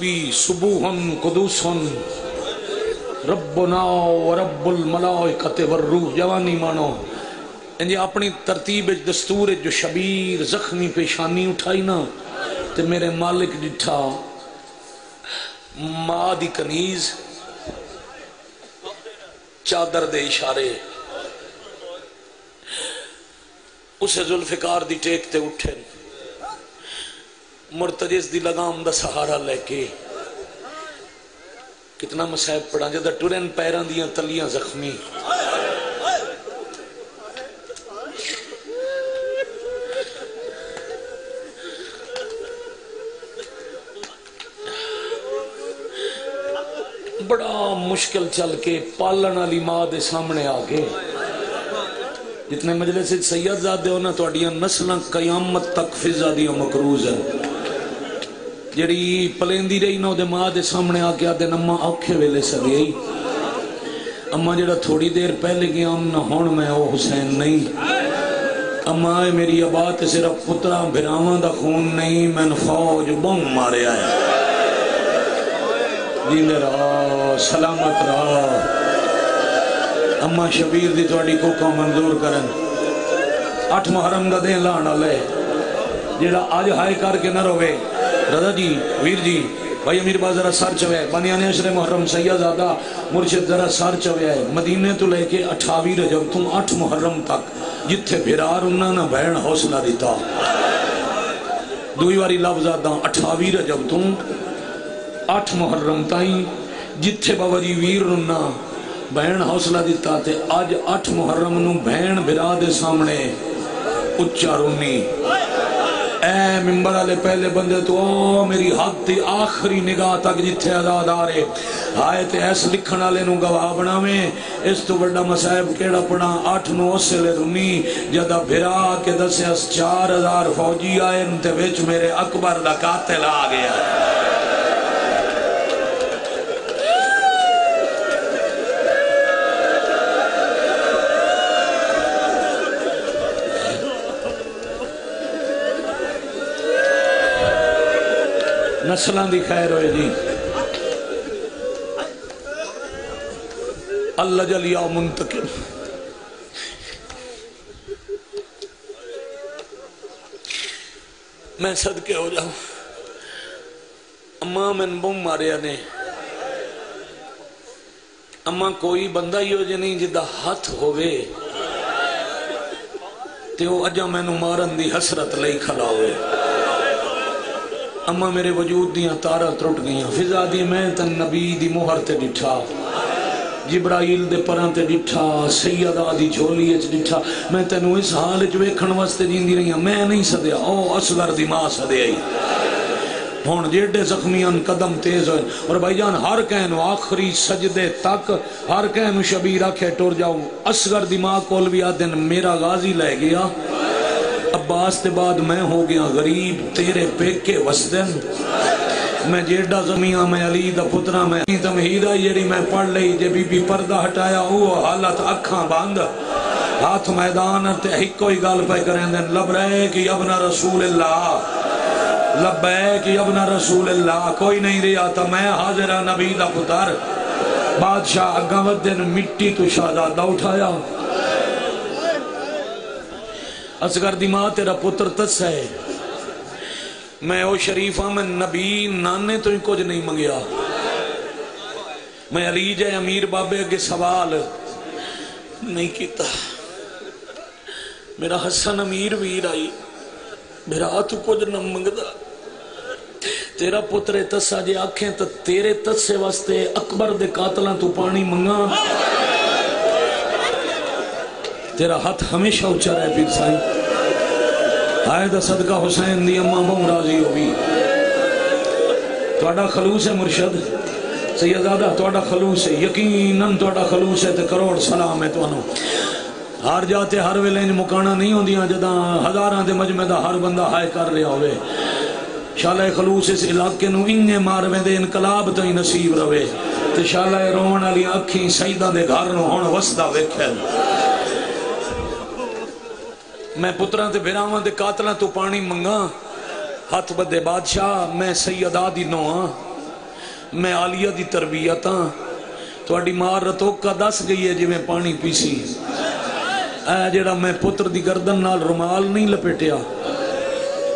ربی سبوحن قدوسن ربنا و رب الملائکۃ والروح. جوانی مانو انجی اپنی ترتیب دستور جو شبیر زخمی پیشانی اٹھائی نا تے میرے مالک ڈٹھا ماں دی کنیز چادر دے اشارے اسے ذوالفقار دی ٹیک تے اٹھے مرتجز دی لگام دا سہارا لے کے کتنا مصائب پڑھا جدہ ٹرین پیران دیاں تلیاں زخمی بڑا مشکل چل کے پالن علی ماں دے سامنے آگے جتنے مجلس سید زادے ہونا تو اڈیاں نسلیں قیامت تک فضا دیا مکروز ہیں جڑی پلیندی رہی نا دے ماں دے سامنے آگے آدھے نمہ آکھے ویلے سگئی اما جڑا تھوڑی دیر پہلے گیا امنا ہون میں او حسین نہیں اما میری آباد صرف پترہ بھراواں دا خون نہیں میں فوج بم مارے آئے دیندے رہا سلامت رہا اما شبیر دی توڑی کو منظور کرن 8 محرم دا دیں لانا لے جیڑا آج ہائے کر کے نہ روے رضا جی ویر جی بھائی امیر باز ذرا سار چوے بنیانے عشر محرم سیدزادہ مرشد ذرا سار چوے آئے مدینے تو لے کے 28 رجب تم 8 محرم تک جتھے بھرار انہاں نہ بہن حوصلہ دیتا دوئی واری لفظادہ 28 رجب تم 8 محرم تائیں جتھے باوری ویر انہاں بہن حوصلہ دیتا تے آج 8 محرم نو بہن بھرا دے سامنے اچھا رونی اے ممبر والے پہلے بندے تو او میری حد تی آخری نگاہ تک جتھے آزاد آ رہے ہائے تے ایس لکھن والے نو گواہ بناویں اس تو بڑا مصائب کیڑا پڑا 8 نو اسے لے رونی جدہ بھرا کے 10,000 فوجی آئے تے وچ میرے اکبر دا قاتل آ گیا نسلان دی خیر ہوئے جی اللہ جلیا منتقل میں صدقے ہو جاؤں اماں میں بم ماریا نے اماں کوئی بندہ ہی ہو جنہیں جدہ ہاتھ ہوئے تے وہ اجا میں نو مارن دی حسرت لئی کھلا ہوئے اما میرے وجود دیاں تارہ ترٹ گئیاں فضا دی میں تن نبی دی مہر تے ڈٹھا جبرائیل دے پران تے ڈٹھا سیدہ دی جھولی اچ ڈٹھا میں تنو اس حال جو ایکھن واسطے جیندی رہی ہیں میں نہیں سدیا او اصغر دی ماں سدیا ہی ہون جیڑے زخمیاں قدم تیز ہوئے اور بھائی جان ہر کہنو آخری سجدے تک ہر کہنو شبیر آکھے ٹور جاؤں اصغر دی ماں کول بھی آدن میرا غازی لے گیا عباس تے بعد میں ہو گیا غریب تیرے پیکے وسدن میں جیڑا زمیاں میں علی دا پترہ میں تمہیدہ جیڑی میں پڑھ لئی جے بی بی پردہ ہٹایا وہ حالت اکھاں باندھ ہاتھ میدان تے ہی کوئی گال پہ کریں دن لبریک ابن رسول اللہ لبیک ابن رسول اللہ کوئی نہیں رہا تا میں حاضرہ نبی دا پتر بادشاہ اگاوت دن مٹی تو شہزادہ اٹھایا اصغر دی ماں تیرا پتر تس ہے میں او شریفہ میں نبی نانے تو ہی کچھ نہیں منگیا میں علی جائے امیر بابے کے سوال نہیں کیتا میرا حسن امیر ویر آئی میرا تو کچھ نہ منگدا تیرا پتر تسا جے آکھیں تو تیرے تسے واسطے اکبر دے قاتلان تو پانی منگا تیرا ہاتھ ہمیشہ اچھا رہے پیر سائی آئے دا صدقہ حسین دی اماں بہم راضی ہوگی توڑا خلوص ہے مرشد سیدادہ توڑا خلوص ہے یقیناً توڑا خلوص ہے تے کروڑ سلام ہے تو انہوں ہار جاتے ہر ویلیں مکانا نہیں ہوں دیاں جداں ہزاراں دے مجمع دا ہر بندہ ہائے کر رہا ہوئے شالہ خلوص اس علاقے نو انہیں مارویں دے انقلاب تو ہی نصیب روے تے شالہ روان علی اکھیں سیدہ دے گھر نو ہون وسدہ ویکھیں میں پتران تے بھراوان دے قاتلان تو پانی منگا ہاتھ بدے بادشاہ میں سیدہ دی نو ہاں میں عالیہ دی تربیت ہاں تھوڑی ماں رتوکا دس گئی ہے جی میں پانی پیسی اے جڑا میں پتر دی گردن نال رومال نہیں لپیٹیا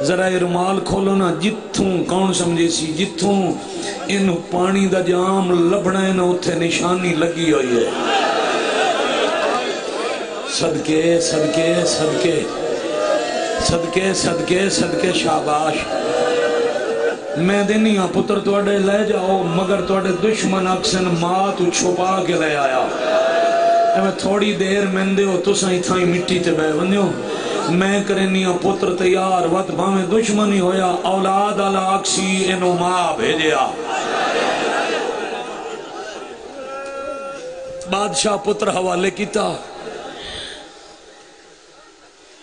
ذرا یہ رومال کھولو نا جتھوں کون سمجھے سی جتھوں انہوں پانی دا جام لبنا ہے نا اتھے نشانی لگی ہوئی ہے صدقے صدقے صدقے صدقے صدقے صدقے شاباش میں دینی ہاں پتر توڑے لے جاؤ مگر توڑے دشمن اکسن ماں تو چھپا کے لے آیا میں تھوڑی دیر میں دے ہو تو سائیں تھائی مٹی تے بے بندے ہو میں کرنی ہاں پتر تیار وقت بھامے دشمنی ہویا اولاد اللہ اکسی انہوں ماں بھیجیا بادشاہ پتر حوالے کیتا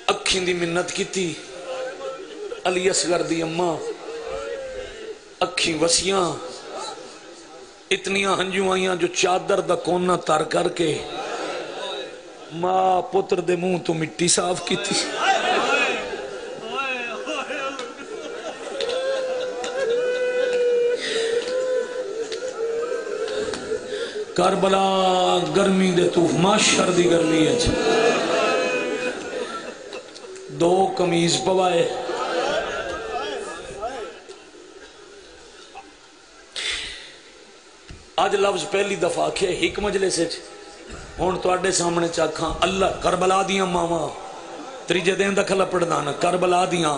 اکھیں دی منت کیتی علی اصغر دی اماں اکھیں وسیاں اتنیاں ہنجوں آئیاں جو چادر دا کونا تر کر کے ماں پتر دے منہ تو مٹی صاف کی تھی کربلا گرمی دے تو ماشر دی گرمی ہے دو کمیز پوائے آج لفظ پہلی دفعہ کھے ہک مجلے سے ہون تو آڑے سامنے چاکھاں اللہ کربلا دیاں ماما تریجے دین دا کھلا پڑھ دانا کربلا دیاں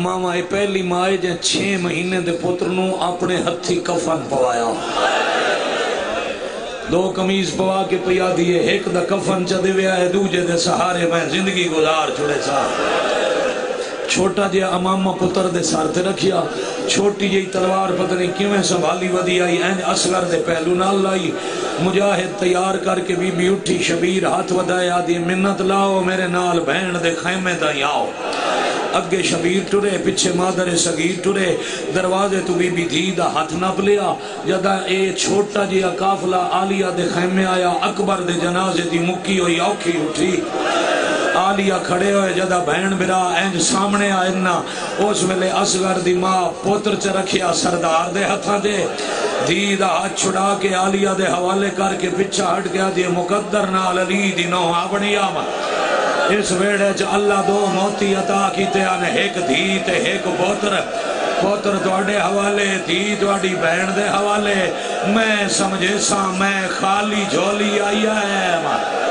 ماما یہ پہلی مائے جن 6 مہینے دے پترنوں اپنے ہتھی کفن پوایا دو کمیز پوا کے پیا دیئے ایک دا کفن چا دے ویا ہے دوجہ دے سہارے میں زندگی گزار چھوڑے سا چھوٹا جے امامہ پتر دے سارتے رکھیا چھوٹی جے تلوار پتنی کیویں سنبھالی ودی آئی اینج اصغر دے پہلو نال لائی مجاہد تیار کر کے بی بی اٹھی شبیر ہاتھ ودائے آدھی منت لاؤ میرے نال بہن دے خیمے دائی آؤ اگے شبیر ٹرے پچھے مادر سگیر ٹرے دروازے تو بی بی دھی دا ہاتھ نپ لیا جدا اے چھوٹا جیا کافلہ آلیہ دے خیمے آیا اکبر دے جنازے دی مکی ہوئی اوکھی اٹھی آلیہ کھڑے ہوئے جدا بہن برا اینج سامنے آئینا اس ویلے اصغر دی ماں پوتر چ رکھیا سردار دے ہتھاں دے دھی دا ہاتھ چھڑا کے آلیہ دے حوالے کر کے پچھا ہٹ گیا دی مقدر نال علی دی نو آبنی آمد اس ویڑے چ اللہ دو موتی عطا کیتے آنے ایک دھی تے ایک پوتر پوتر توڑے حوالے دھی توڑی بہن دے حوالے میں سمجھے سا میں خالی جھولی آئی ہے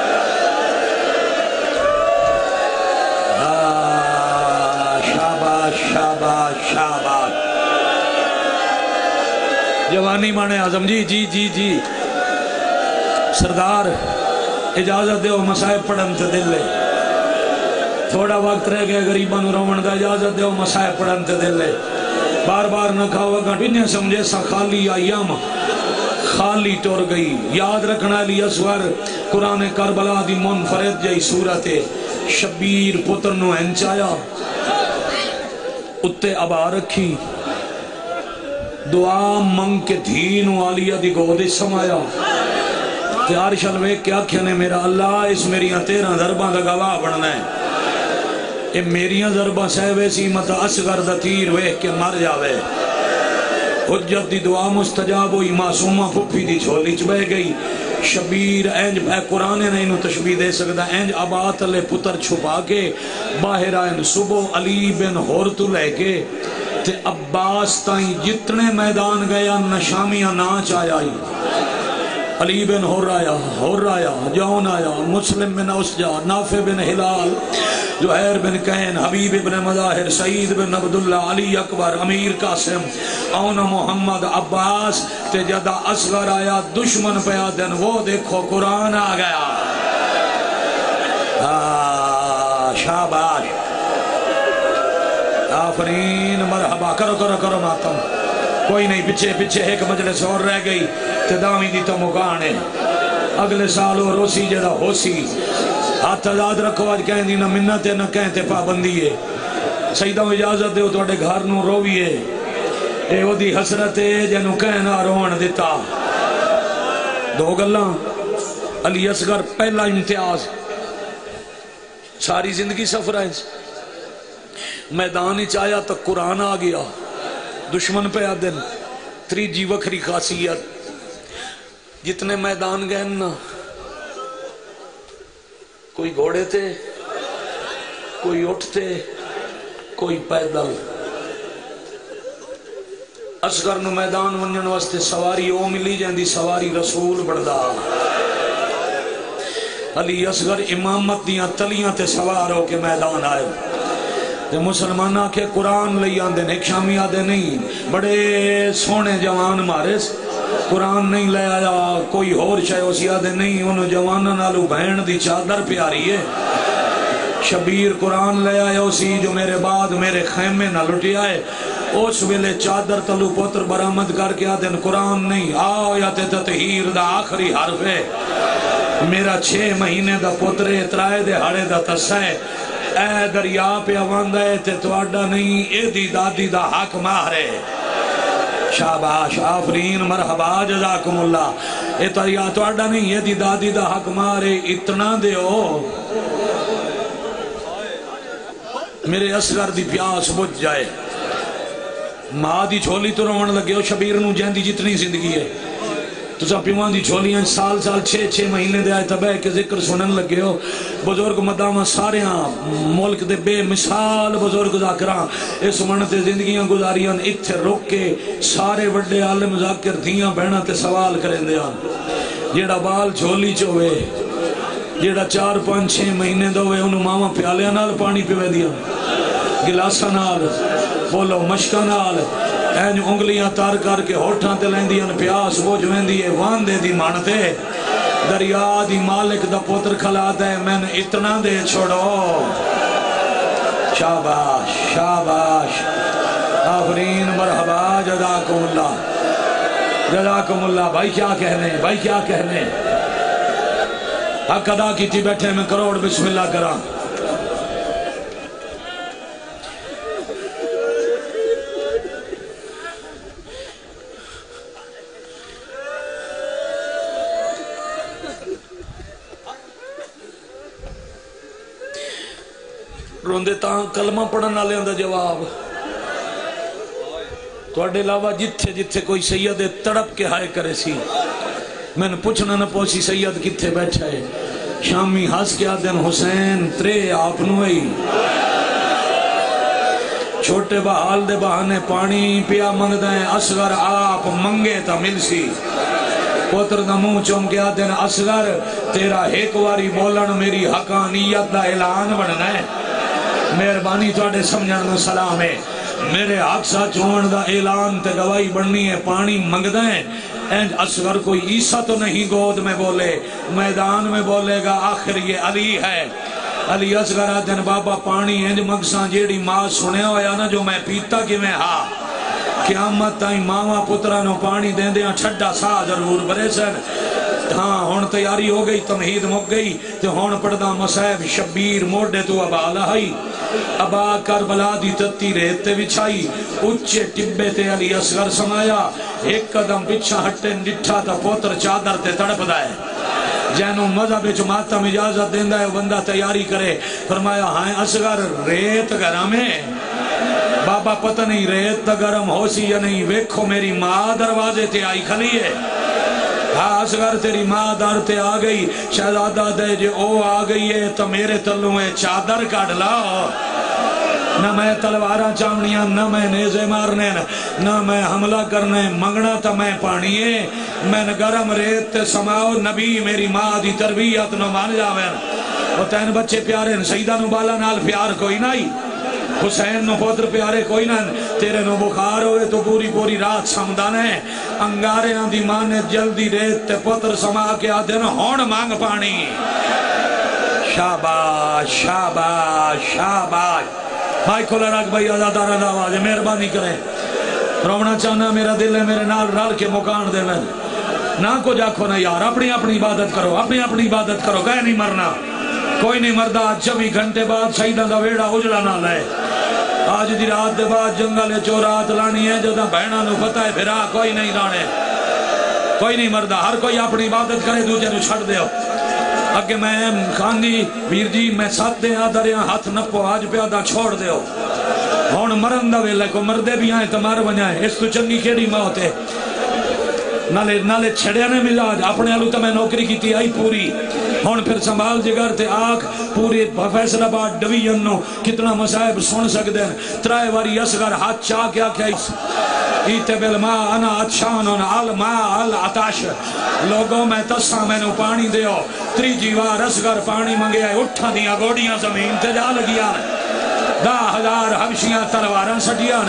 شاباش شاباش شاباش جوانی مانے اعظم جی جی جی جی سردار اجازت دے ہو مسائب پڑھن تے دل لے تھوڑا وقت رہ گئے غریبان رومن دا اجازت دے ہو مسائب پڑھن تے دل لے بار بار نہ کھاؤ گا انہیں سمجھے سا خالی آیام خالی ٹور گئی یاد رکھنا لی اصغر قرآن کربلا دی منفرد جائی صورت شبیر پتر نو انچایا اتے ابا رکھی دعا منگ کے دھینو آلیہ دی گودے سمایا تیار شلوے کیا کہنے میرا اللہ اس میریاں 13 ضرباں دا گواہ بڑھنا ہے اے میریاں ضرباں سہوے سی متا اصغر دا تیر ویک کے مر جاوے حجت دی دعا مستجاب ہوئی معصومہ پھپی دی چھولی چ بہ گئی شبیر اینج بھائی قرآن نے انہوں تشبیح دے سکتا اینج ابات علیہ پتر چھپا کے باہر آئین صبح علی بن ہورتو لے کے تے عباس تائیں جتنے میدان گیا نشامیاں ناچ آئی علی بن ہور آیا جون آیا مسلم بن اسجا نافع بن حلال زہیر بن کین حبیب بن مظاہر سعید بن عبداللہ علی اکبر امیر قاسم اون محمد عباس تے جدا اصغر آیا دشمن پہ دن وہ دیکھو قرآن آ گیا شاباش آفرین مرحبا کرو کرو کرو ماتم کوئی نہیں پچھے پچھے ایک مجلس اور رہ گئی تدامی دی تو مکانے اگلے سالوں روسی جدا ہو سی ہاتھ آزاد رکھو آج کہیں دی نہ منت ہے نہ کہیں تے پابندی ہے سیدہ اجازت دے ہو تو اڑے گھر نو روی ہے اے وہ دی حسرت ہے جنو کہیں نہ روان دیتا دو گلاں علی اصغر پہلا امتیاز ساری زندگی سفر ہے میدان ہی چاہیا تو قرآن آ گیا دشمن پہ دن تیجی وکری خاصیت جتنے میدان گئے نا کوئی گھوڑے تھے کوئی اٹھتے کوئی پیدل اصغر نو میدان ونجن واسطے سواری او ملی جاندی سواری رسول بڑھدا علی اصغر امامت دیاں تلیاں تے سوار ہو کے میدان آئے تے مسلمانہ کے قرآن لئی آندے ایک شامی آدھے نہیں بڑے سونے جوان مارے قرآن نہیں لے آیا کوئی اور شے اسی آدھے نہیں انہوں جوانہ نالو بہن دی چادر پیاری ہے شبیر قرآن لے آیا اسی جو میرے بعد میرے خیمے نہ لٹی آئے اس ویلے چادر تلو پتر برآمد کر کے آدھن قرآن نہیں آیت تطہیر دا آخری حرف ہے میرا 6 مہینے دا پترے ترائے دے ہڑے دا تسے اے دریا پہ آواندہ ہے تے توڑا نہیں اے دی دادی دا حق مارے شاباش آفرین مرحبا جزاکم اللہ اے دریا توڑا نہیں اے دی دادی دا حق مارے اتنا دے ہو میرے اصغر دی پیاس بجھ جائے ماں دی چھولی تو روان لگے ہو شبیر نو جہن دی جتنی زندگی ہے تو سا پیوان دی چھولیاں سال 6 مہینے دے آئے تبہ کے ذکر سنن لگے ہو بزرگ مدامہ سارے ملک دے بے مثال بزرگ ذاکران اس منتے زندگیاں گزاریاں اتھے روک کے سارے وڈے عالم ذاکر دیاں بہنا تے سوال کریں دیاں جیڑا بال چھولی چوے جیڑا 4-5-6 مہینے دوے انہوں ماما پیالیاں نال پانی پیوے دیاں گلاسہ نال بولو مشکہ نال این انگلیاں تار کر کے ہوٹھاں تے لیں دیاں پیاس بوجھ وین دیئے وان دے دی مانتے دریا دی مالک دا پتر کھلا دے میں نے اتنا دے چھوڑو شاباش شاباش آفرین مرحبا جزاکم اللہ بھائی کیا کہنے بھائی کیا کہنے حق ادا کی تھی بیٹھے میں کروڑ بسم اللہ کرا روندے تاں کلمہ پڑھنا لے اندہ جواب تو اڈے علاوہ جتھے جتھے کوئی سید تڑپ کے ہائے کرے سی میں نے پوچھنا نہ پوچھی سید کتھے بیٹھا ہے شامی ہس کے آدھن حسین ترے آپ نوئی چھوٹے بحال دے بہانے پانی پیا منگ دیں اصغر آپ منگے تا مل سی پتر دا منہ چوم کے آدھن اصغر تیرا ایک واری بولن میری حقانیت دا اعلان بڑھنا ہے مہربانی توڑے سمجھانا سلام ہے میرے حق سا چون دا اعلان تے گواہی بڑھنی ہے پانی منگ دیں اینج اصغر کوئی عیسیٰ تو نہیں گود میں بولے میدان میں بولے گا آخر یہ علی ہے علی اصغر آدھن بابا پانی اینج مگساں جیڑی ماں سنے ہویا نا جو میں پیتا کی میں ہاں قیامت تائیں ماما پترانو پانی دیں دیاں چھڑا سا ضرور برے سن ہاں ہون تیاری ہو گئی تمہید مک گئی تو ہون پڑھدا مسائب شبیر موڑے تو ابا لہائی ابا کربلا دی تتی ریتے بچھائی اچھے ٹبے تے علی اصغر سمایا ایک قدم پچھا ہٹے نٹھا تا پوتر چادر تے تڑپ دائے جینوں مذہب جماعتہ میں اجازت دیندہ ہے بندہ تیاری کرے فرمایا ہائیں اصغر ریت گرم ہے بابا پتہ نہیں ریت گرم ہو سی یا نہیں ویکھو میری ماں دروازے تے آئی کھلی ہے ہاں اصغر تیری ماں دار تے آ گئی شہزادہ دے جے او آ گئی ہے تو میرے تلوں ہے چادر کاٹ لاؤ نہ میں تلوارہ چامنیاں نہ میں نیزے مارنے نہ میں حملہ کرنے منگنا تا میں پانیے میں گرم ریت تے سماؤ نبی میری ماں دی تربیت نو مان جاویں وہ تین بچے پیارے سیدہ نو بالا نال پیار کوئی نہیں حسین نو پوتر پیارے کوئی نہ تیرے نو بخار ہوئے تو پوری رات سمدان ہے انگارے آن دی ماں نے جلدی ریت تے پوتر سما کے آدھے ہون مانگ پانی شاباش شاباش شاباش بھائی کھولا رکھ بھائی آزادارہ آواز ہے مہربانی کریں رونا چاہنا میرا دل ہے میرے نال رال کے مکان دے میں نہ کو جاکھو نہ یار اپنی عبادت کرو اپنی عبادت کرو گئے نہیں مرنا کوئی نہیں مردہ 24 گھنٹے بعد شہیدہ دا ویڑا اجڑا نہ لائے آج دی رات دے بعد جنگل چورات لانی ہے جدہ بہنہ نو پتہ ہے پھرا کوئی نہیں لانے کوئی نہیں مردہ ہر کوئی اپنی عبادت کرے دوجہ نو چھڑ دے ہو اگے میں خاندی ویر جی میں ساتھ دے آدھریاں ہاتھ نپو آج پیادہ چھوڑ دے ہو ہون مرندہ ویلے کو مردے بھی آئیں تمہار بنائیں اس تو چنگی کیڑی موت ہے نالے چھڑیا نے مزاج اپنے آلو تو میں نوکری کی تھی آئی پوری ہون پھر سنبھال جگر تے آنکھ پوری فیصل آباد ڈویژن نو کتنا مصائب سن سکتے ہیں ترائے واری اصغر ہاتھ چاہ کیا ایتے بالماء انا اتشانن الماء العطش لوگوں میں تسا میں نو پانی دیو تریجی وار اصغر پانی منگے آئے اٹھا دیا گوڑیاں زمین تے جا لگیا 10,000 حبشیاں تلواراں سٹیاں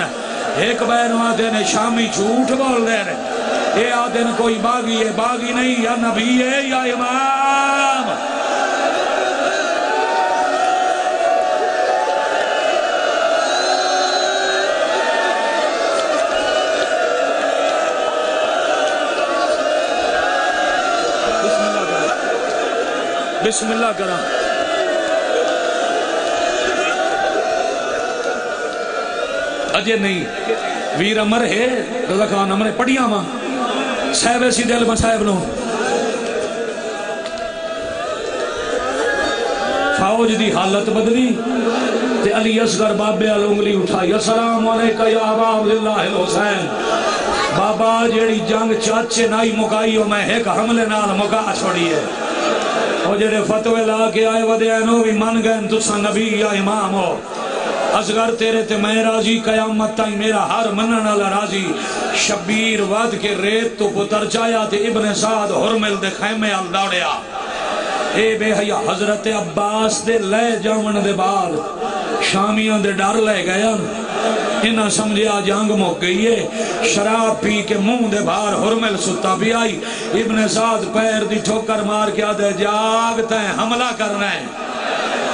ایک بینو آدھے نے شامی جھوٹ بول دے رہے یہ آدھے نے کوئی باغی ہے باغی نہیں یا نبی ہے یا امام بسم اللہ کرام اجے نہیں ویر امر ہے رضا خان امر پڑھیاں ماں صاحب ایسی دل میں صاحب نو فوج دی حالت بدلی تے علی اصغر بابے انگلی اٹھائی السلام علیکہ یا ابا عبداللہ الحسین بابا جیڑی جنگ چاچے نائی مکائی ہو میں ایک حملے نال مکا چھوڑی ہے اور جڑے فتوے لا کے آئے ودے اینو بھی من گئے تسا نبی یا امام ہو اصغر تیرے تے میں راضی قیامت تائیں میرا ہر منن والا راضی شبیر ود کے ریت تو پتر چایا تے ابن سعد حرمل دے خیمے ال دوڑیا اے بے حیا حضرت عباس دے لے جاون دے بعد شامیاں دے ڈر لے گیا انہاں سمجھیا جنگ مک گئی ہے شراب پی کے منہ دے باہر حرمل ستا بھی آئی ابن سعد پیر دی ٹھوکر مار کے آدھے جاگتا ہے حملہ کرنا ہے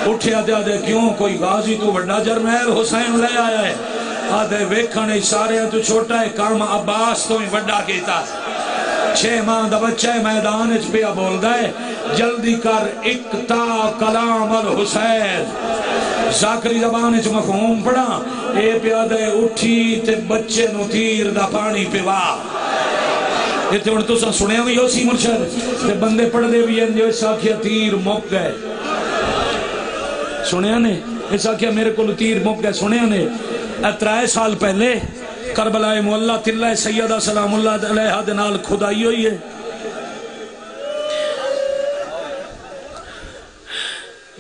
اٹھیا دے کیوں کوئی غازی تو بڑا جرنیل حسین لے آیا ہے آدھے ویکھنے سارے تو چھوٹا ہے کام عباس تو ہی بڑا کیتا 6 ماہ دا بچہ میدان اچ پیا بول دائے جلدی کر اقتا کلام الحسین ذاکری زبان اچ مفہوم پڑا اے پیا دے اٹھی تے بچے نو تیر دا پانی پیوا یہ تے تو سا سنے ہوئی ہو سی مرشد تے بندے پڑھ دے بھی ہیں جو ایسا کیا تیر موک گئے سنے نے ایسا کیا میرے کو تیر موک گئے سنے نے 13 سال پہلے کربلا مولا تلہ سیدہ سلام اللہ علیہ دنال خدائی ہوئی ہے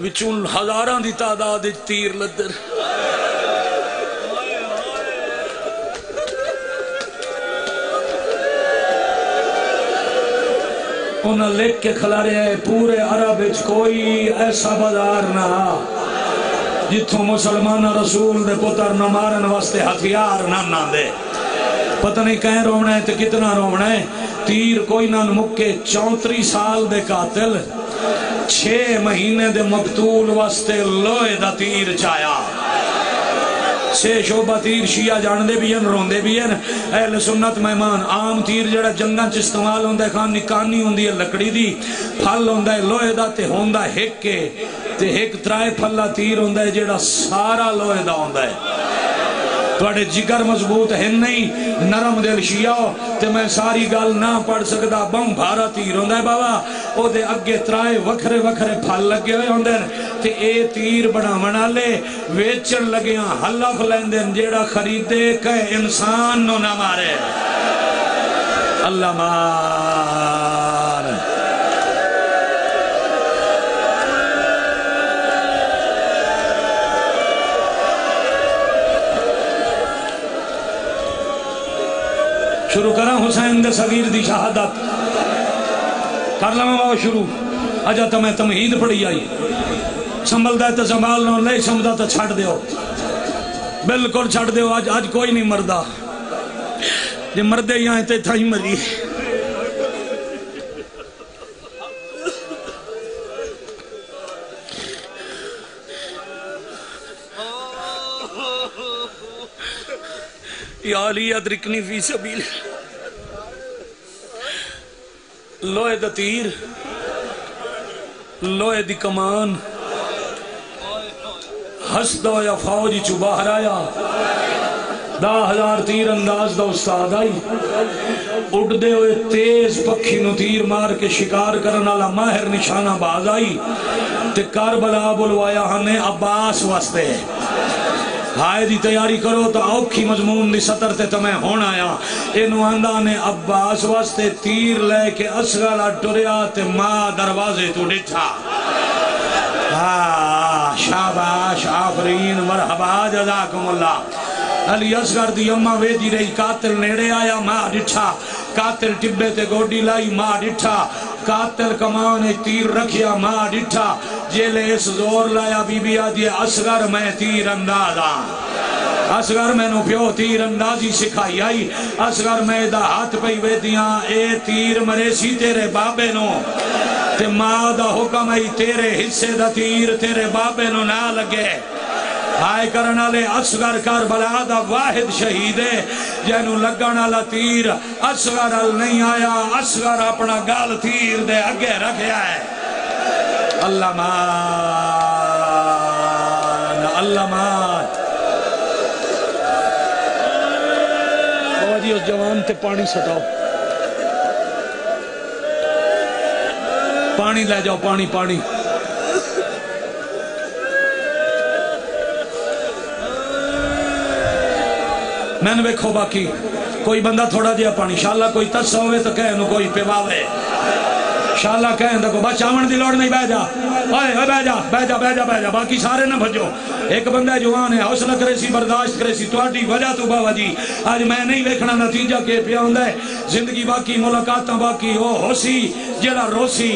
وچون ہزاراں دی تعداد تیر لدر انہاں لکھ کے کھلارے ہیں پورے عرب اچ کوئی ایسا بازار نہ جتھوں مسلمان رسول دے پتر نہ مارن واسطے ہتھیار نہ دے پتہ نہیں کہیں رونا ہے تو کتنا رونا ہے تیر کوئی نہ مکے 34 سال دے قاتل 6 مہینے دے مقتول واسطے لوہے دا تیر چایا 6 شعبہ تیر شیعہ جان دے بھی ہیں رون دے بھی ہیں اہل سنت مہمان عام تیر جڑا جنگاں چ استعمال ہوندہ ہے خان نکانی ہوندی ہے لکڑی دی پھل ہوندہ ہے لوہے دا تے ہوندہ ہے ہک کے تے ایک ترائے پھلا تیر ہوندہ ہے جڑا سارا لوہے دا ہوندہ ہے توڑے جگر مضبوط ہیں نہیں نرم دل شیعہ تے میں ساری گال نہ پڑھ سکتا بم بھارا تیر ہوندہ ہے بابا او دے اگے ترائے وکھرے وکھرے پھل لگے ہوئے ہوندے ہیں تے اے تیر بنا منا لے ویچن لگے ہاں حلف لیندن جیڑا خریدے کہ انسان نو نہ مارے اللہ مار شروع کرا حسین دے صغیر دی شہادت کر لما باو شروع اجا تا میں تمہید پڑی آئی سنبھل دائے تا سنبھال نو لے سمدہ تا چھڑ دیو بلکل چھڑ دیو آج کوئی نہیں مردہ جی مردے یہاں تے تھا ہی مری یا علی ادرکنی فی سبیل لوہے دا تیر لوہے دی کمان ہسدہ یا فوجی چو باہر آیا 10,000 تیر انداز دا استاد آئی اڑ دے ہوئے تیز پکھی نو تیر مار کے شکار کرنا لا ماہر نشانہ باز آئی تے کربلا بلوایا ہنے عباس واسطے ہائے دی تیاری کرو تو اوکھی مضمون دی سطر تے تمہیں ہونا آیا انہوں آندہ نے عباس واسطے تیر لے کے اصغر ٹریا تے ماں دروازے تو ڈٹھا شاباش آفرین مرحبا جزاکم اللہ علی اصغر دی اممہ ویدی رہی قاتل نیڑے آیا ماں ڈٹھا قاتل ٹبے تے گوڑی لائی ماں ڈٹھا قاتل کمانے تیر رکھیا ماں ڈٹھا جیلے اس زور لایا بی بی آدھی اصغر میں تیر اندازا اصغر میں نو پیو تیر اندازی سکھائی آئی اصغر میں دا ہاتھ پہ ویدیاں اے تیر مریسی تیرے بابے نو تے ماں دا حکم آئی تیرے حصے دا تیر تیرے بابے نو نہ لگے ہائے کرنا لے اصغر کربلا دا واحد شہید ہے جنہوں لگنا لا تیر اصغر نہیں آیا اصغر اپنا گال تیر دے اگے رکھیا ہے اللہ مان اللہ مان بابا جی اس جوان تے پانی سٹاؤ پانی لے جاؤ پانی پانی میں نے بیکھو باقی کوئی بندہ تھوڑا دیا پانی شاءاللہ کوئی ترسا ہوئے تو کہنو کوئی پیواوے شاءاللہ کہیں دکھو بچ آمن دی لوڑ نہیں بہ جا بہ جا باقی سارے نہ بھجو ایک بندہ جوان ہے حوصلہ کرے سی برداشت کرے سی توڑی وجہ تو بابا جی آج میں نہیں ویکھنا نتیجہ کے پیا ہوندہ ہے زندگی باقی ملاقاتاں باقی ہو سی جڑا روسی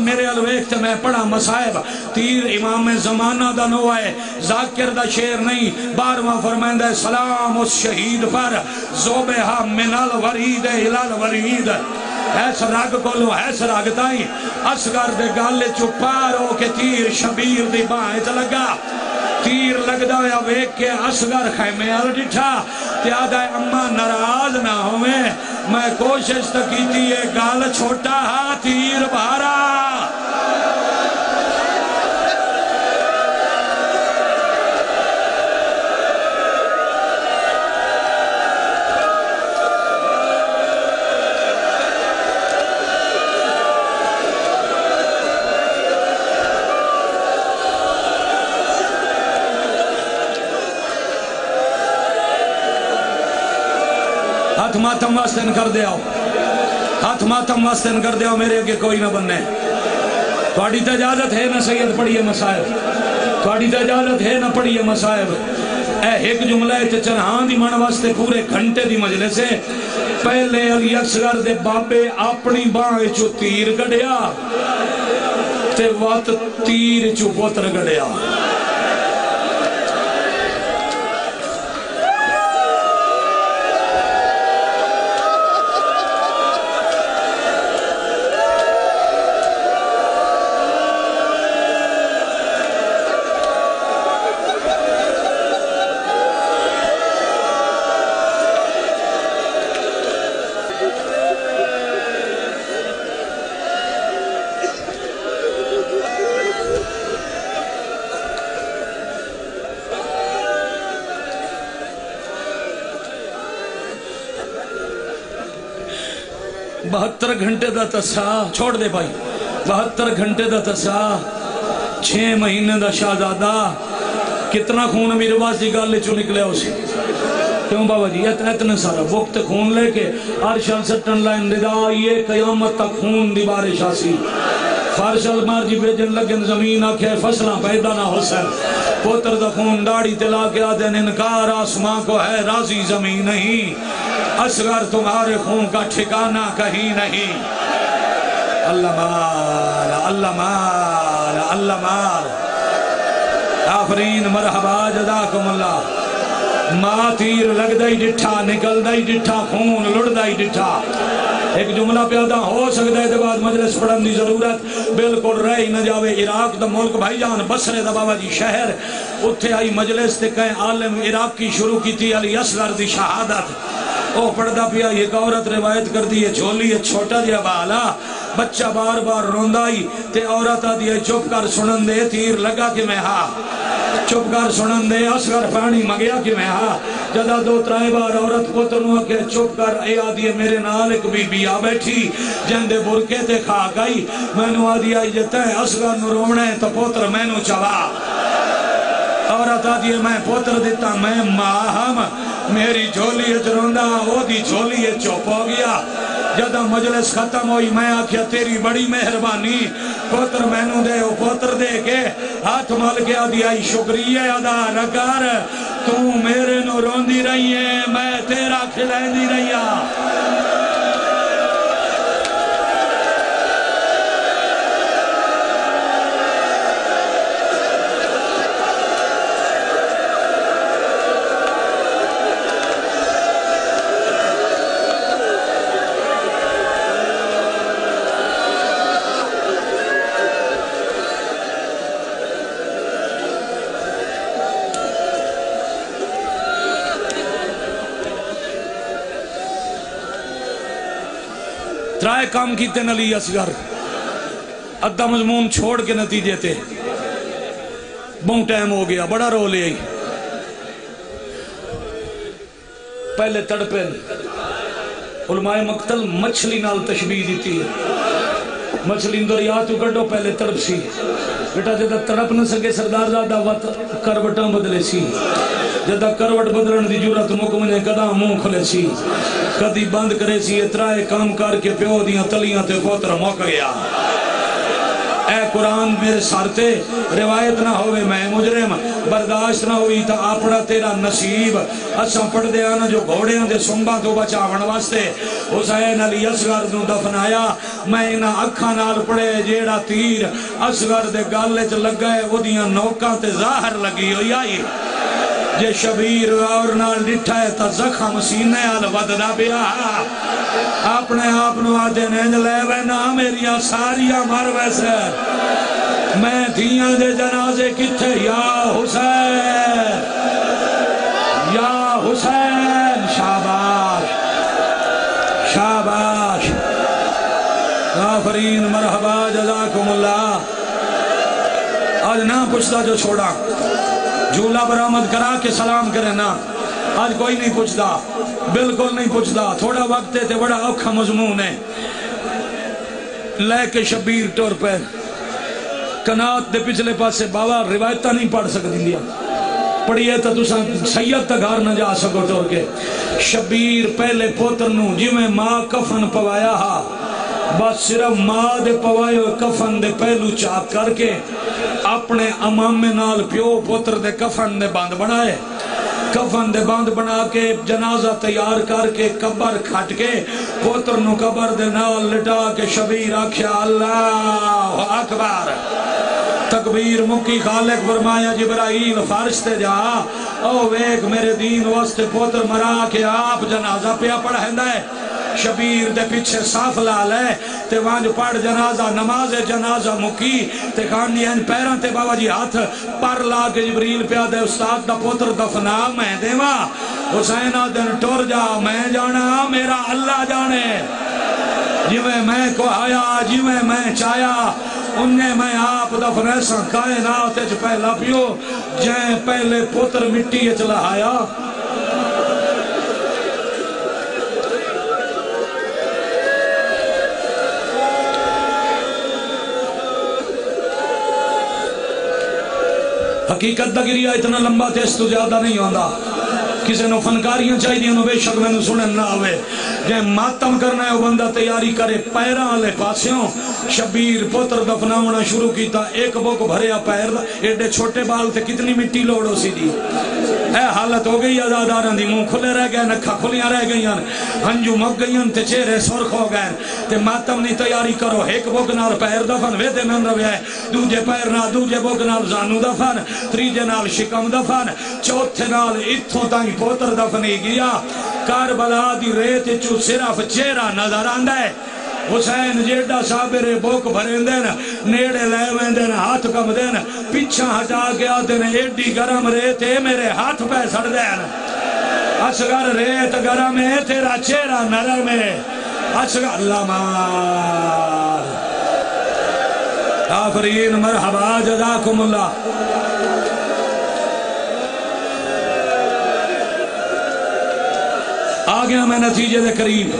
میرے الویکت میں پڑھا مصائب تیر امام زمانہ دا نو ہے ذاکر دا شیر نہیں بارواں فرمائندہ سلام اس شہید پر زوبہا من الورید الال ورید ایس راگ کولو ایس راگ تائیں اصغر دے گالے چپارو کے تیر شبیر دی باہیں چلگا تیر لگ دایا ویک کے اصغر خیمے ڈٹھا تیادہ اممہ ناراض نہ ہوئے میں کوشش تکیتی ہے گال چھوٹا ہا تیر بھارا ہاتھ ماتم واسطن کر دے آؤ ہاتھ ماتم واسطن کر دے آؤ میرے اگے کوئی نہ بننے تھوڑی تجازت ہے نہ سید پڑھئے مسائب تھوڑی تجازت ہے نہ پڑھئے مسائب اے ایک جملہ تے چنہاں دی من واسطے پورے گھنٹے دی مجلس ہے پہلے علی اصغر دے بابے اپنی باہیں چو تیر گڑیا تے وقت تیر چو پوتر گڑیا بہتر گھنٹے دا تسا چھوڑ دے بھائی 72 گھنٹے دا تسا 6 مہینے دا شہزادہ کتنا خون امیر عباس دی گالے چو نکلے اسی کیوں بابا جی اتنا سارا وقت خون لے کے عرشل سٹن لائن ندائی قیامت تک خون دی بارش آسی فارشل مارجی بیجن لگن زمین آکھے فصلہ پیدا نہ ہو سر پوتر دا خون داڑی تلا کے آدھن انکار آسمان کو ہے راضی زمین نہیں اصغر تمہارے خون کا ٹھکانہ کہیں نہیں اللہ مال اللہ مال اللہ مال آفرین مرحبا جزاکم اللہ ماں تیر لگ دائی ڈٹھا نکل دائی ڈٹھا خون لڑ دائی ڈٹھا ایک جملہ پیدا ہو سکتا ہے بعد مجلس پڑھن دی ضرورت بالکل رہی نہ جاوے عراق دا ملک بھائی جان بصرے دا بابا جی شہر اتھے آئی مجلس تے کہیں عالم عراق کی شروع کی تھی علی اصغر دی شہادت او پڑھدا پیا ایک عورت روایت کر دی ہے جھولی ہے چھوٹا دیا بالا بچہ بار بار روندائی تے عورت آدھی ہے چپ کر سنن دے تیر لگا کہ میں ہاں چپ کر سنن دے اصغر پانی مگیا کہ میں ہاں جدہ 2-3 بار عورت پتروں کے چپ کر اے آدھی ہے میرے نال ایک بی بی آ بیٹھی جندے برکے تے کھا گئی میں نو آدھی آئی جتا ہے اصغر نو رومنے تو پتر میں نو چوا عورت آتی ہے میں پوتر دیتا میں ماہم میری جھولی اچروندا وہ دی جھولی چپ ہو گیا جدہ مجلس ختم ہوئی میں آکھیا تیری بڑی مہربانی پوتر میں نو دے پوتر دے کے ہاتھ مل کے آدھی آئی شکریہ ادا رکار تو میرے نو روندی رہی ہے میں تیرا کھلائیں دی رہی ہے ترائے کام کیتے نلی اصغر ادھا مضمون چھوڑ کے نتیجے تھے بہت ٹائم ہو گیا بڑا رو لے آئی پہلے تڑپے علماء مقتل مچھلی نال تشبیح دیتی ہے مچھلی اندر یا تو کڑو پہلے تڑپ سی بیٹا جدہ تڑپ نہ سکے سردار زادہ وقت کروٹاں بدلے سی جدہ کروٹ بدلن دی جورت مکمنے قدام منہ کھلے سی کدی بند کرے سی اترائے کام کر کے پیو دیاں تلیاں تے پوتر موک گیا اے قرآن میرے سارتے روایت نہ ہوئے میں مجرم برداشت نہ ہوئی تا اپنا تیرا نصیب اساں پڑھ دے آنا جو گھوڑیاں دے سنبا تو بچاون واسطے حسین علی اصغر نو دفنایا میں انہاں اکھاں نال پڑھے جیڑا تیر اصغر دے گالے چ لگائے وہ دیاں نوکاں تے ظاہر لگی ہوئی آئی جے شبیر اور نال ڈٹھا ہے تا زخم سینے آل ودنا بیا اپنے آپ نو آدھے نینج لے وینا میریاں ساریاں مر ویسے میں دھیاں دے جنازے کتھے یا حسین شاباش شاباش غافرین مرحبا جزاکم اللہ آج نہ پوچھتا جو چھوڑا جھولا برآمد کرا کے سلام کرے نا آج کوئی نہیں پوچھتا بالکل نہیں پوچھتا تھوڑا وقت تے بڑا اوکھا مضمون ہے لے کے شبیر ٹور پہ کنات دے پچھلے پاس سے بابا روایتہ نہیں پڑھ سکتی دیا پڑھئے تو تسا سید تا گھر نہ جا سکو ٹور کے شبیر پہلے پوتر نو جی میں ماں کفن پوایا ہا بس صرف ماں دے پوائے کفن دے پہلو چاک کر کے اپنے امام میں نال پیو پوتر دے کفن دے باندھ بنائے کفن دے باندھ بنا کے جنازہ تیار کر کے قبر کھٹ کے پوتر نو قبر دے نال لٹا کے شبیر آکھیا اللہ اکبر تکبیر مکی خالق فرمایا جبرائیل فارش تے جا او ویک میرے دین واسطے پوتر مرا کے آپ جنازہ پیا پڑھائندہ ہے شبیر دے پیچھے صاف لال ہے تے وانج پڑھ جنازہ نماز جنازہ مکی تے کھانی ہیں پیران تے بابا جی ہاتھ پر لا کے جبریل پیا دے استاد دا پوتر دفنا میں دیوا حسینہ دن ٹور جا میں جانا میرا اللہ جانے جویں میں کو آیا جویں میں چایا انہیں میں آپ دفنے سا کائنات اچھ پہلا پیو جائیں پہلے پوتر مٹی اچھ لہایا حقیقت دا گریا اتنا لمبا تیس تو زیادہ نہیں ہوندہ کسی نو فنکاریاں چاہی دیا نو بے شک میں نو سنن نہ ہوئے جائیں ماتم کرنا ہے وہ بندہ تیاری کرے پیران آلے پاسیوں شبیر پوتر دفناونا شروع کیتا ایک بوک بھریا پیر دا ایڈے چھوٹے بال تے کتنی مٹی لوڑو سی دی اے حالت ہو گئی ازاداران دی منہ کھلے رہ گئے نکھا کھلیاں رہ گئیاں ہنجو مک گئیاں تے چہرے سرخ ہو گئے تے ماتم نہیں تیاری کرو ایک بوک نال پیر دفن ویدے من روے ہے دوجے پیر نال دوجے بوک نال زانو دفن تریجے نال شکم دفن چوتھے نال اتھوں تائیں پوتر دفنی گیا کربلا دی ریت چو صرف چہرہ نظر آندہ ہے حسین جیڑا صابر بوک بھرین دین نیڑے لے وین دین ہاتھ کم دین پیچھا ہٹا کے آتے ہیں ایڈی گرم ریت ہے میرے ہاتھ پہ سڑ دین اصغر ریت گرم ہے تیرا چہرہ نرم ہے اصغر اللہ مار آفرین مرحبا جزاکم اللہ آگیا میں نتیجے دے قریب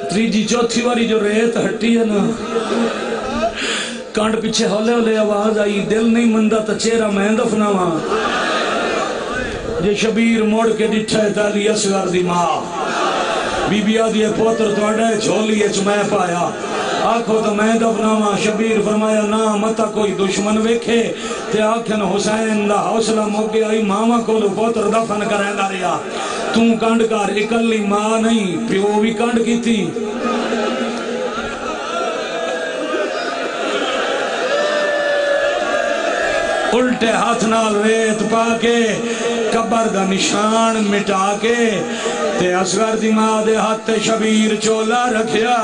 تیجی چوتھی واری جو ریت ہٹی ہے نا کانڈ پیچھے ہولے ہولے آواز آئی دل نہیں مندہ تا چہرہ میں دفنا وہاں جے شبیر موڑ کے ڈٹھا ہے تالی اصغر دی ماں بی بی آدھی پوتر تو اڈے جھولی اچ میں پایا آنکھو تو میں دفناواں شبیر فرمایا نا متا کوئی دشمن ویکھے تے آنکھن حسین دا حوصلہ موقع آئی ماما کو لو پوتر دفن کریں دا ریا توں کانڈ کر اکلی ماں نہیں پیو بھی کانڈ کی تھی الٹے ہاتھ نال ریت پا کے قبر دا نشان مٹا کے تے اصغر دی ماں دے ہاتھ شبیر چولا رکھیا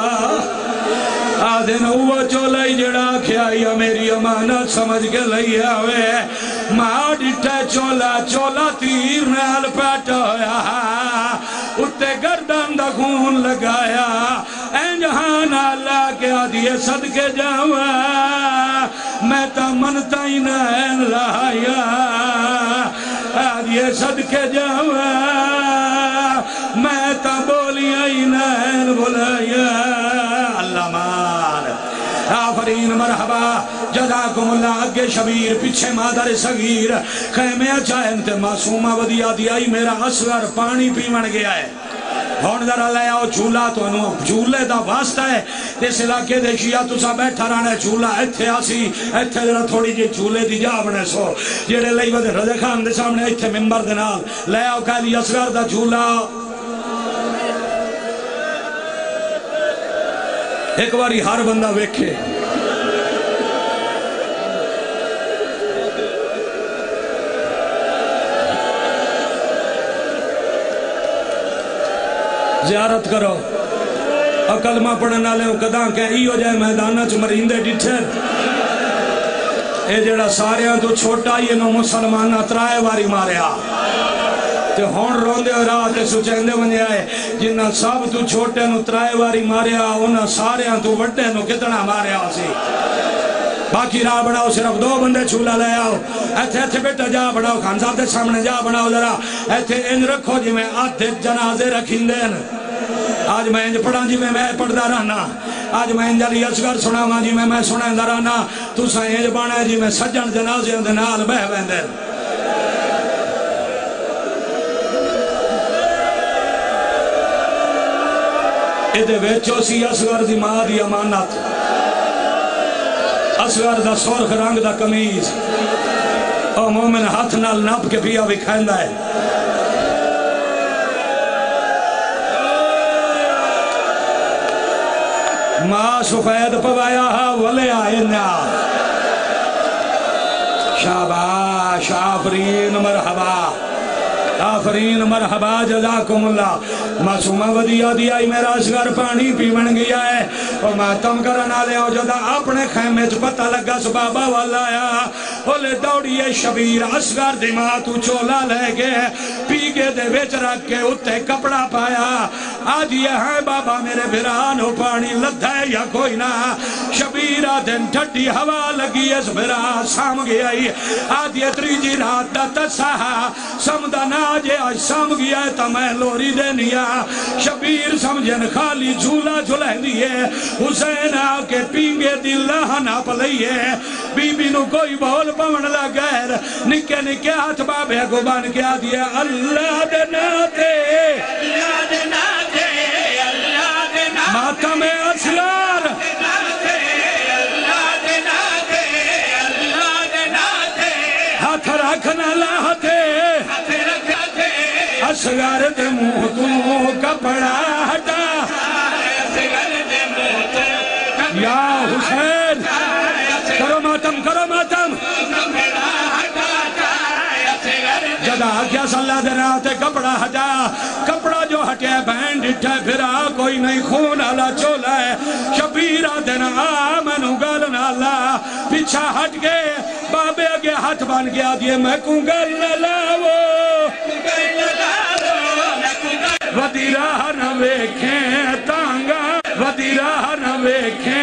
آدھے نوہ چولا ہی جڑا کیا یا میری امانت سمجھ کے لئیا ہوئے ماں ڈٹھے چولا تیر نال پیٹا ہویا اتے گردن دا خون لگایا این جہان اللہ کے آدھیے صدقے جاوا میں تا منتا ہی نین لایا آدھیے صدقے جاوا میں تا بولیاں ہی نین بولایا اللہ مان آفرین مرحبا جزاکم اللہ آگے شبیر پیچھے مادر صغیر خیمے اچھائن تے معصومہ ودیا دیائی میرا اصغر پانی پیمن گیا ہے ہون ذرا لے آؤ چولہ تو انہوں چولے دا واسطہ ہے اس علاقے دے شیعہ تو سا بیٹھا رہنے چولہ ایتھے آسی ایتھے ذرا تھوڑی جی چولے دی جا بنے سو جیڑے لئی ودے رضا خان دے سامنے ایتھے ممبر دنال لے آؤ کہلی اصغر دا چولہ ایک باری ہر بندہ ویکھے زیارت کرو اور کلمہ پڑھنا لے قداں کہ ای ہو جائے میدانہ چ مرندے ڈٹھے اے جڑا ساریاں تو چھوٹا یہ نو مسلمان اترائے واری ماریا تے ہون روندے اور آتے سچیندے بن جائے جنہ سب تو چھوٹے نو ترائے واری ماریا انہ ساریاں تو وڈے نو کتنا ماریا سی باقی راہ بڑھاؤ صرف دو بندے چھولا لے آؤ ایتھے ایتھے بیٹا جا بڑھاؤ خانزاد دے سامنے جا بڑھاؤ ذرا ایتھے انج رکھو جی میں آدھے جنازے رکھیں دین آج میں انج پڑھا جی میں پڑھدا رہنا آج میں انج علی اصغر سناواں جی میں سنائیں دا رہنا تو سا انج بانا جی میں سجن جنازے دے نال بہ ویندے ایدے ویچو سی اصغر دی ماں دی امانت اصغر دا سرخ رنگ دا کمیز او مومن ہاتھ نال نپ کے پیا بھی کھائندہ ہے ماں سفید پوایا ہا ولے آئے نا شاباش آفرین مرحبا آفرین مرحبا جزاکم اللہ معصومہ ودیا دیائی میرا اصغر پانی پی بن گیا ہے اور ماتم کرنا لے ہو جدا اپنے خیمے چ پتہ لگا سبابا والا آیا بولے دوڑیے شبیر اصغر دماغ تو چولا لے گئے پیگے دے بیچ رکھ کے اتے کپڑا پایا آج یہ ہے بابا میرے بھرانو پانی لدھا ہے یا کوئی نہ شبیرہ دن ٹھٹی ہوا لگی اس بھران سام گیا ہی آج یہ تریجی رات دا تساہا سمدنا آجے آج سام گیا ہے تا میں لوری دینیا شبیر سمجھن خالی جھولا جھلیں دیئے حسین آکے پینگے دل لہنا پلئیے بی بی نو کوئی بول پون لگیر نکے نکے ہاتھ بابے کو بان کیا دیئے اللہ دینا دے اللہ دینا دے اللہ دینا ماتم اصغر اللہ دینا دے اللہ دینا دے ہاتھ رکھنا لاہتے اصغر دے منہ تو کپڑا ہٹا یا حسین کرو ماتم جدا کیا صلی دینا تے کپڑا ہٹا کپڑا جو ہٹے بہن ڈٹھے پھرا کوئی نہیں خون آلا چولا ہے شبیرہ دینا آمنو گلنا اللہ پیچھا ہٹ گئے بابے اگے ہاتھ بان گیا دیئے میں کوں گلنا لاؤ ودی راہ نہ ویکھیں تانگا ودی راہ نہ ویکھیں